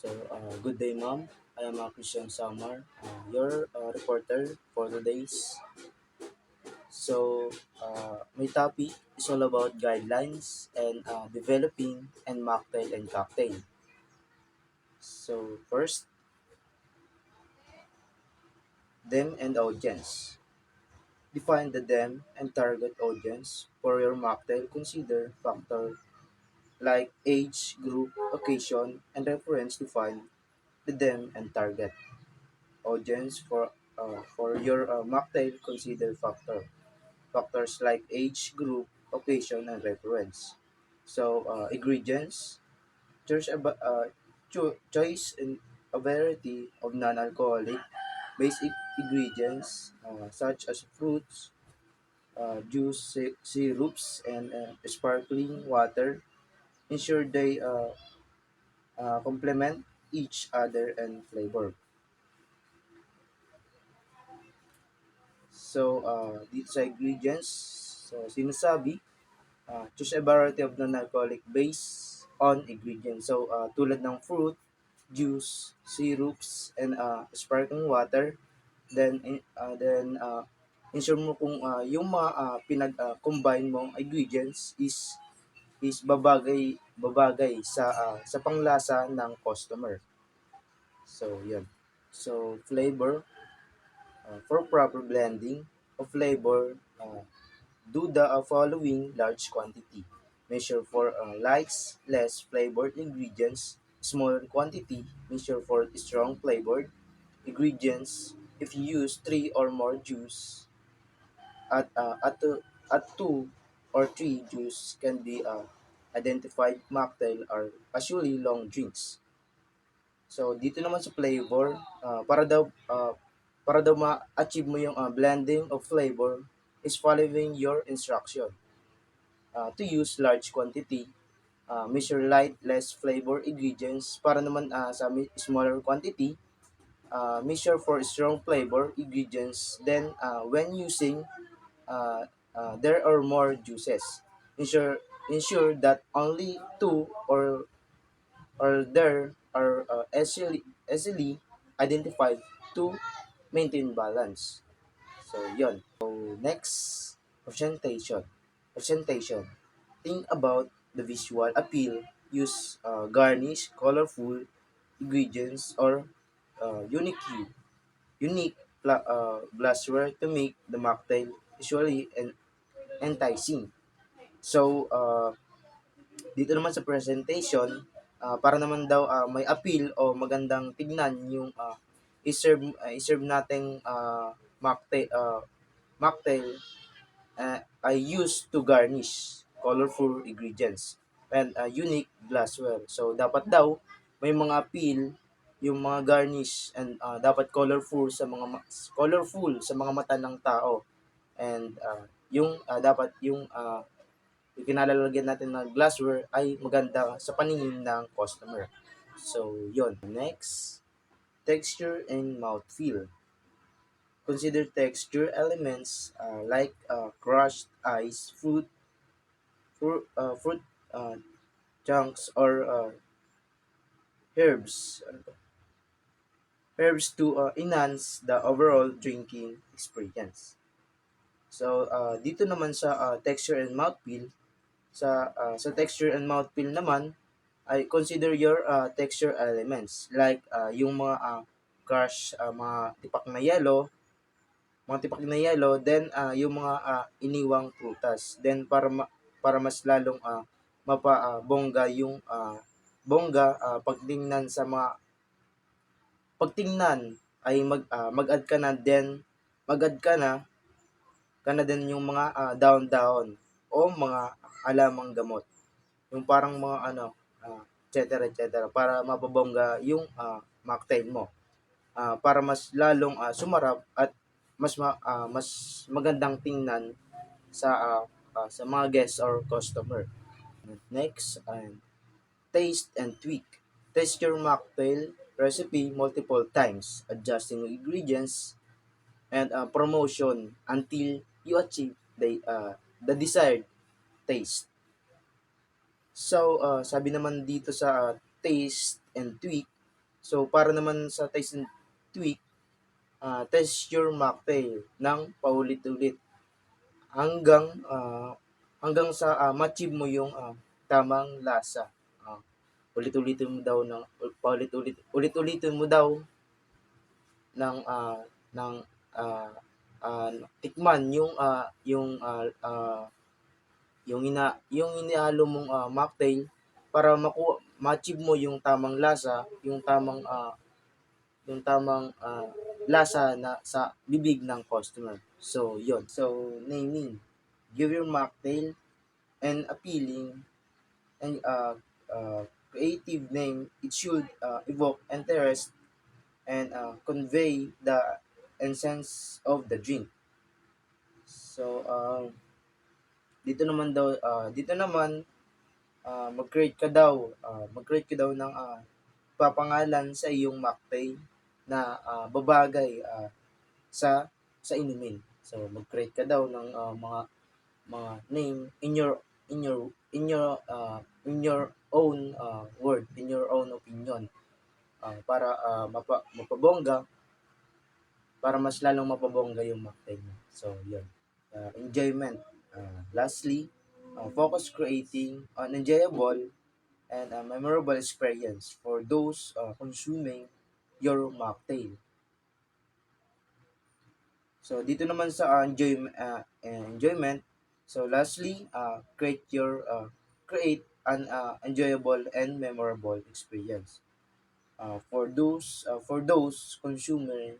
Good day, ma'am. I am Christian Samar, your reporter for today's. My topic is all about guidelines and developing and mocktail and cocktail. First, them and audience. Define the them and target audience for your mocktail. Consider factor like age, group, occasion, and reference. Define the them and target audience for your mocktail. Consider factors like age, group, occasion, and reference. Ingredients. There's choice and a variety of non-alcoholic basic ingredients such as fruits, juice, syrups, and sparkling water. Ensure they complement each other and flavor. Dito sa ingredients, sinasabi, choose a variety of non-alcoholic based on ingredients. Tulad ng fruit, juice, syrups, and sparkling water. Then ensure mo kung yung mga pinag-combine mong ingredients is babagay sa panglasa ng customer. Yun. Flavor, for proper blending of flavor, do the following large quantity. Measure for lights, less flavored ingredients. Smaller quantity, measure for strong flavored ingredients. If you use 3 or more juice, at 2 or 3 juice can be identified mocktail are usually long drinks. Dito naman sa flavor, para daw ma-achieve mo yung blending of flavor is following your instruction. To use large quantity, measure light, less flavor ingredients. Para naman sa smaller quantity, measure for strong flavor ingredients. Then, when using, there are more juices. Ensure that only two or there are easily identified to maintain balance. Yon. Next, presentation. Presentation. Think about the visual appeal. Use garnish, colorful ingredients, or unique glassware to make the mocktail visually enticing. So, dito naman sa presentation, para naman daw may appeal o magandang tignan yung i-serve nating mocktail I use to garnish colorful ingredients and unique glassware. So, dapat daw may mga appeal yung mga garnish and dapat colorful sa mga mata ng tao and dapat yung kinalalagyan natin ng glassware ay maganda sa paningin ng customer. Yon. Next, texture and mouthfeel. Consider texture elements like crushed ice, fruit chunks, or herbs. Herbs to enhance the overall drinking experience. Dito naman sa texture and mouthfeel, sa texture and mouthfeel naman, ay consider your texture elements like yung mga crush, mga tipak na yellow, then yung mga iniwang prutas. Then para mas lalong mapabongga yung pagtingnan ay mag-add ka na din yung mga dahon-dahon o mga alamang gamot. Yung parang mga etc. Para mapabongga yung mocktail mo. Para mas lalong sumarap at mas magandang tingnan sa mga guests or customer. Next, taste and tweak. Test your mocktail recipe multiple times, adjusting ingredients and promotion until you achieve the desired taste. Sabi naman dito sa taste and tweak, So, para naman sa taste and tweak, test your mocktail ng paulit-ulit hanggang sa ma-achieve mo yung tamang lasa. Ah, ulit-ulitin mo daw ng ulit-ulitin mo daw ng ng ah, tikman yung inihalo mong mocktail para ma-achieve mo yung tamang lasa, yung tamang lasa na sa bibig ng customer. So, yon. So, naming. Give your mocktail an appealing and creative name. It should evoke interest and convey the essence of the drink. So, dito naman, mag-create ka daw ng papangalan sa iyong mocktail na babagay sa inumin. So mag-create ka daw ng mga name in your own word, in your own opinion, para mapabongga, para mas lalong mapabongga yung mocktail mo. So yun. Enjoyment. Lastly, focus creating an enjoyable and a memorable experience for those consuming your mocktail. So dito naman sa enjoyment, so lastly, create an enjoyable and memorable experience for those consuming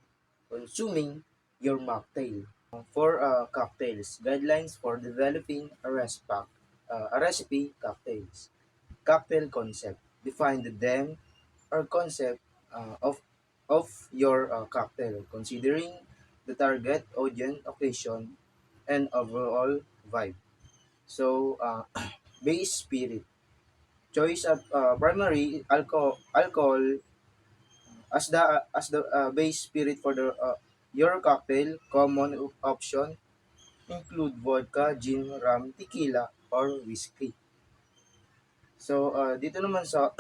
your mocktail. For cocktails, guidelines for developing a recipe cocktails. Cocktail concept. Define the them or concept of your cocktail, considering the target audience, occasion, and overall vibe. So, base spirit. Choice of primary alcohol as the base spirit for the your cocktail. Common option include vodka, gin, rum, tequila, or whiskey. So, dito naman sa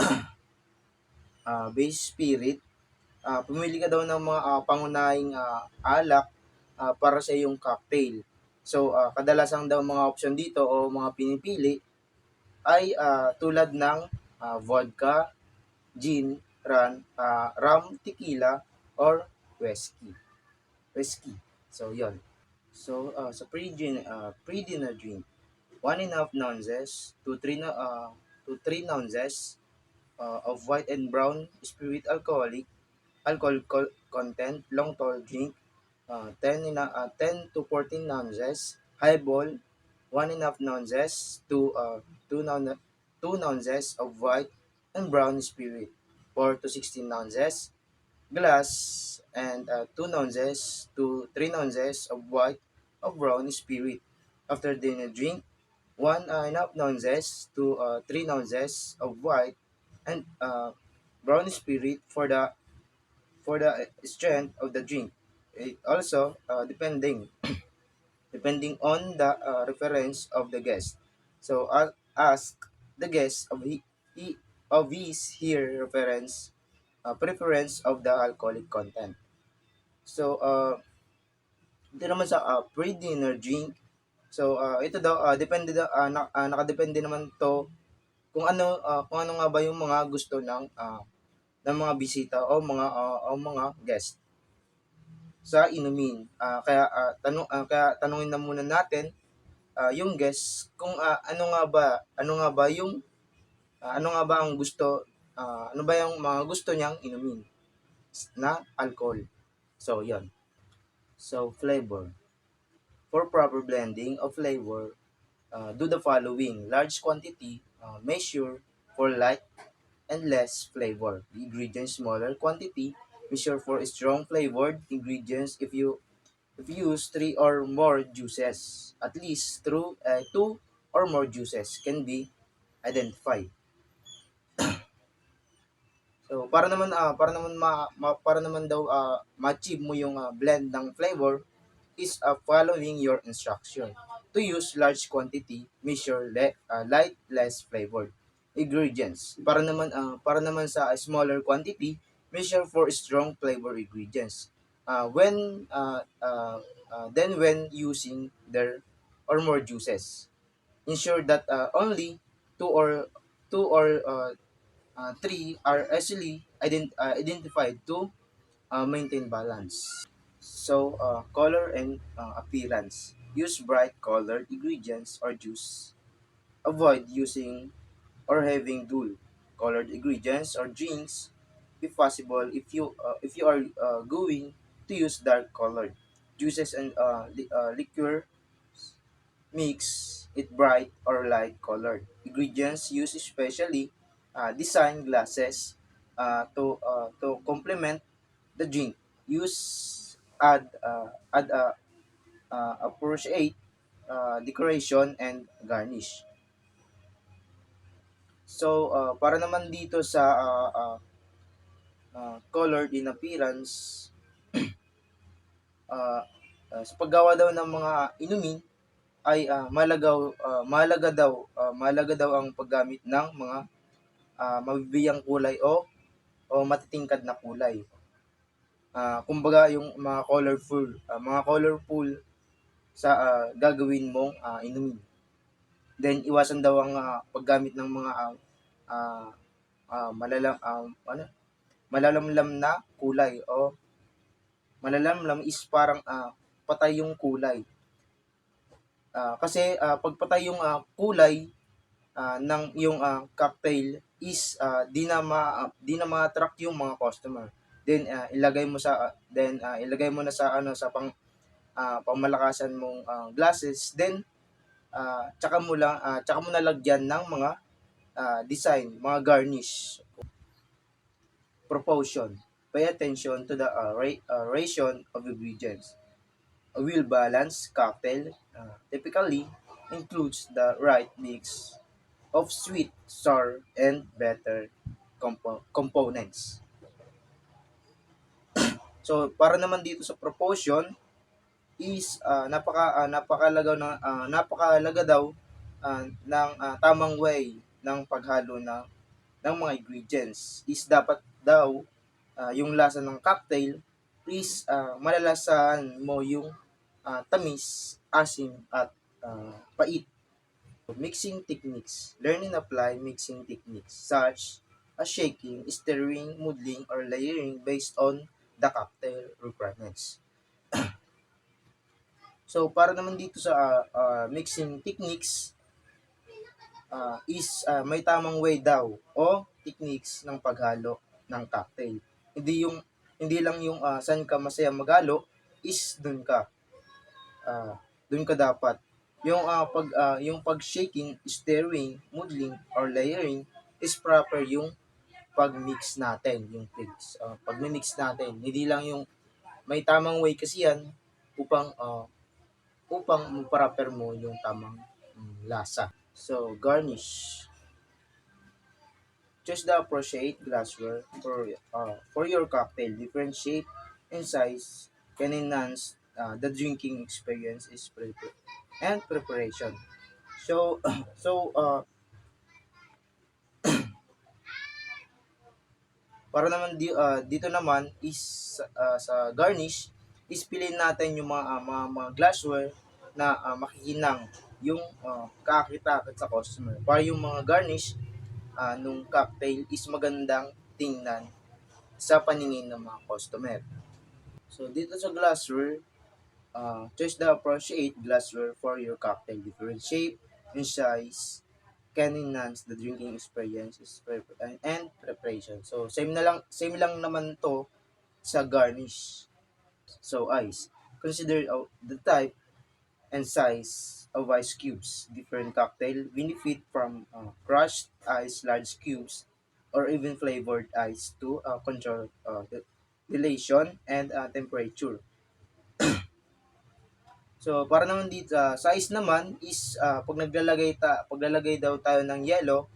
base spirit, pumili ka daw ng mga pangunahing alak para sa iyong cocktail. So, kadalasan daw mga option dito o mga pinipili ay tulad ng vodka, gin, rum, tequila, or whiskey. Whiskey. So, yon. So, sa pre-dinner drink, 1.5 ounces to 3 ounces of white and brown spirit alcohol content, long tall drink, 10 to 14 ounces, highball, 1.5 ounces to 2 ounces of white and brown spirit, 4 to 16 ounces, glass, and 2 ounces to 3 ounces of white of brown spirit. After dinner drink, 1.5 ounces to 3 ounces of white and brown spirit for the strength of the drink. It also depending on the reference of the guest. So I'll ask the guest of his here reference preference of the alcoholic content. So ito naman sa pre-dinner drink. So ito daw nakadepende naman to kung ano nga ba yung mga gusto ng mga bisita o mga guest sa inumin. Kaya tanungin na muna natin yung guest kung ano nga ba yung ano nga ba ang gusto ano ba yung mga gusto niyang inumin na alcohol. So, yon. So, flavor. For proper blending of flavor, do the following. Large quantity, measure for light and less flavor. The ingredients smaller quantity, measure for strong flavored ingredients if you use 3 or more juices. At least 2 or more juices can be identified. So para naman daw ma-achieve mo yung blend ng flavor is following your instruction. To use large quantity, measure light less flavored ingredients. Para naman sa smaller quantity, Measure for strong flavor ingredients. Then when using their or more juices, ensure that only two or three are easily identified to maintain balance. So, color and appearance. Use bright colored ingredients or juice. Avoid using or having dull colored ingredients or drinks if possible. If you are going to use dark colored juices and liquor, mix it bright or light colored ingredients. Use especially design glasses to complement the drink. Use appropriate decoration and garnish. So, para naman dito sa colored in appearance, uh, sa paggawa daw ng mga inumin ay mahalaga daw ang paggamit ng mga mabibigyan kulay o matitingkad na kulay. Kumbaga yung mga colorful sa gagawin mong inumin. Then iwasan daw ang paggamit ng mga uh, uh, malalam ano malalamlam na kulay o malalamlam is parang patay yung kulay. Kasi pag patay yung kulay ng yung cocktail is di na ma-attract yung mga customer. Then ilagay mo na sa pamalakasan mong glasses. Then tsaka mo nalagyan ng mga design, mga garnish. Proportion. Pay attention to the ration of ingredients. A well-balanced cocktail typically includes the right mix of sweet, sour, and bitter components. So, para naman dito sa proportion is napakahalaga daw ng tamang way ng paghalo ng mga ingredients. Is dapat daw yung lasa ng cocktail is malalasahan mo yung tamis, asim, at pait. Mixing techniques. Learn and apply mixing techniques such as shaking, stirring, modeling, or layering based on the cocktail requirements. So, para naman dito sa mixing techniques, may tamang way daw o techniques ng paghalo ng cocktail. Hindi lang yung saan ka masaya maghalo is dun ka dapat. Yung pag shaking, stirring, modeling, or layering is proper yung pag-mix natin, pag-mix natin. Hindi lang yung may tamang way kasi yan upang ma-proper mo yung tamang lasa. So, garnish. Choose the appropriate glassware for your cocktail. Different shape and size can enhance the drinking experience and preparation. So, para naman dito naman is sa garnish is piliin natin yung mga glassware na makikinang yung kakita sa customer. Para yung mga garnish nung cocktail is magandang tingnan sa paningin ng mga customer. So dito sa glassware, choose the appropriate glassware for your cocktail. Different shape and size can enhance the drinking experience and preparation. So same lang naman to sa garnish. So ice. Consider the type and size of ice cubes. Different cocktail benefit from crushed ice, large cubes, or even flavored ice to control the dilation and temperature. So, para naman dito, size naman is paglalagay daw tayo ng yellow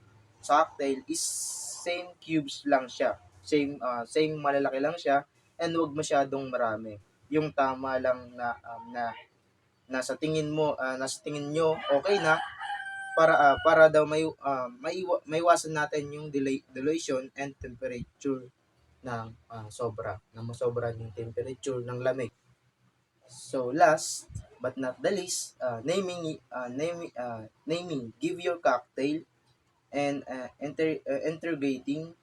sa cocktail is same cubes lang siya. Same malalaki lang siya and wag masyadong marami. Yung tama lang na nasa tingin nyo okay na para daw maiwasan natin yung dilation and temperature ng sobra, na masobra yung temperature ng lamig. So last but not the least, naming, give your cocktail and interrogating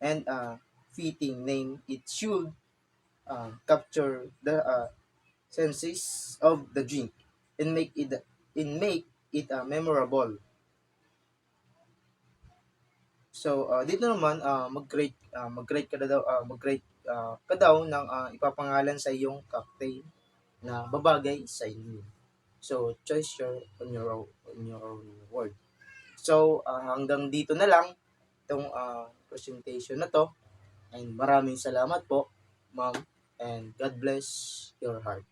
and fitting name. It should capture the senses of the drink and make it memorable. So dito naman mag-create ka daw ka daw ng ipapangalan sa iyong cocktail na babagay sa inyo. So choose on your own word. So hanggang dito na lang itong presentation na to, and maraming salamat po, ma'am, and God bless your heart.